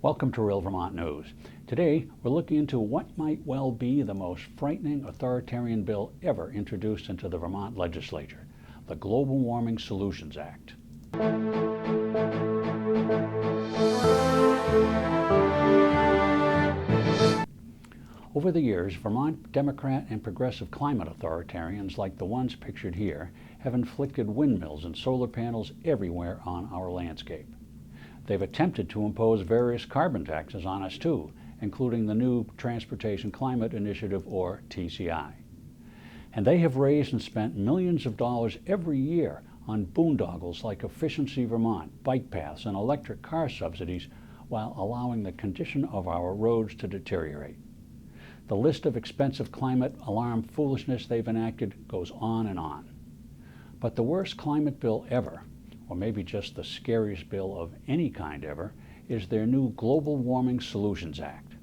Welcome to Real Vermont News. Today, we're looking into what might well be the most frightening authoritarian bill ever introduced into the Vermont legislature, the Global Warming Solutions Act. Over the years, Vermont Democrat and progressive climate authoritarians like the ones pictured here have inflicted windmills and solar panels everywhere on our landscape. They've attempted to impose various carbon taxes on us too, including the new Transportation Climate Initiative, or TCI. And they have raised and spent millions of dollars every year on boondoggles like Efficiency Vermont, bike paths, and electric car subsidies, while allowing the condition of our roads to deteriorate. The list of expensive climate alarm foolishness they've enacted goes on and on. But the worst climate bill ever, or maybe just the scariest bill of any kind ever, is their new Global Warming Solutions Act.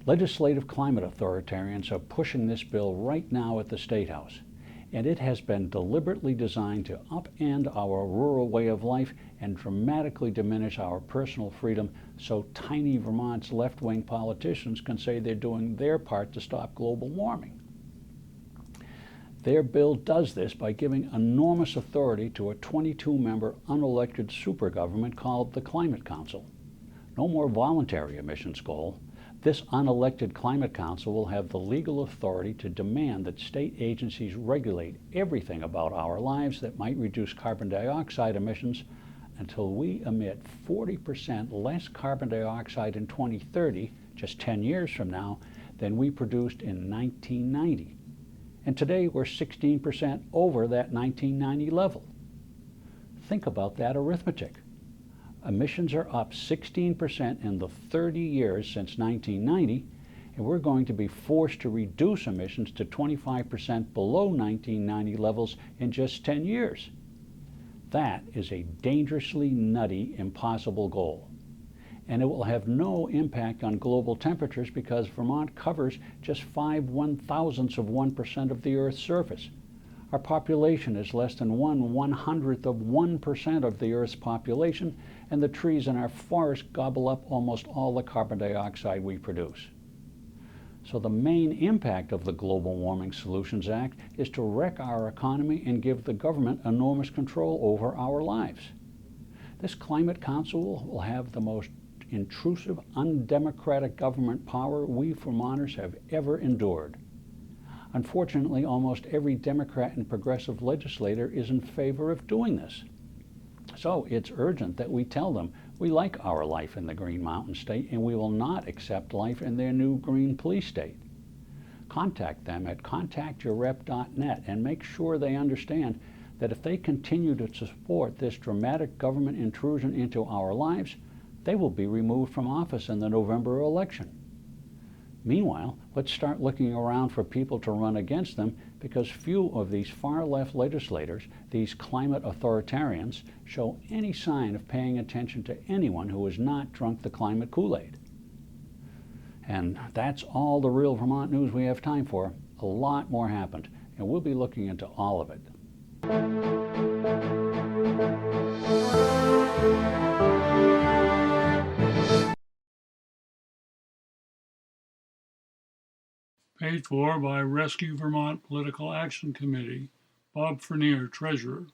Legislative climate authoritarians are pushing this bill right now at the State House, and it has been deliberately designed to upend our rural way of life and dramatically diminish our personal freedom so tiny Vermont's left-wing politicians can say they're doing their part to stop global warming. Their bill does this by giving enormous authority to a 22-member unelected supergovernment called the Climate Council. No more voluntary emissions goal. This unelected Climate Council will have the legal authority to demand that state agencies regulate everything about our lives that might reduce carbon dioxide emissions until we emit 40% less carbon dioxide in 2030, just 10 years from now, than we produced in 1990. And today we're 16% over that 1990 level. Think about that arithmetic. Emissions are up 16% in the 30 years since 1990, and we're going to be forced to reduce emissions to 25% below 1990 levels in just 10 years. That is a dangerously nutty, impossible goal. And it will have no impact on global temperatures because Vermont covers just 5/1000ths of 1% of the Earth's surface. Our population is less than 1/100th of 1% of the Earth's population, and the trees in our forests gobble up almost all the carbon dioxide we produce. So the main impact of the Global Warming Solutions Act is to wreck our economy and give the government enormous control over our lives. This Climate Council will have the most intrusive, undemocratic government power we Vermonters have ever endured. Unfortunately, almost every Democrat and progressive legislator is in favor of doing this. So it's urgent that we tell them we like our life in the Green Mountain State and we will not accept life in their new Green Police State. Contact them at contactyourrep.net and make sure they understand that if they continue to support this dramatic government intrusion into our lives, they will be removed from office in the November election. Meanwhile, let's start looking around for people to run against them because few of these far-left legislators, these climate authoritarians, show any sign of paying attention to anyone who has not drunk the climate Kool-Aid. And that's all the Real Vermont News we have time for. A lot more happened, and we'll be looking into all of it. Paid for by Rescue Vermont Political Action Committee. Bob Frenier, Treasurer.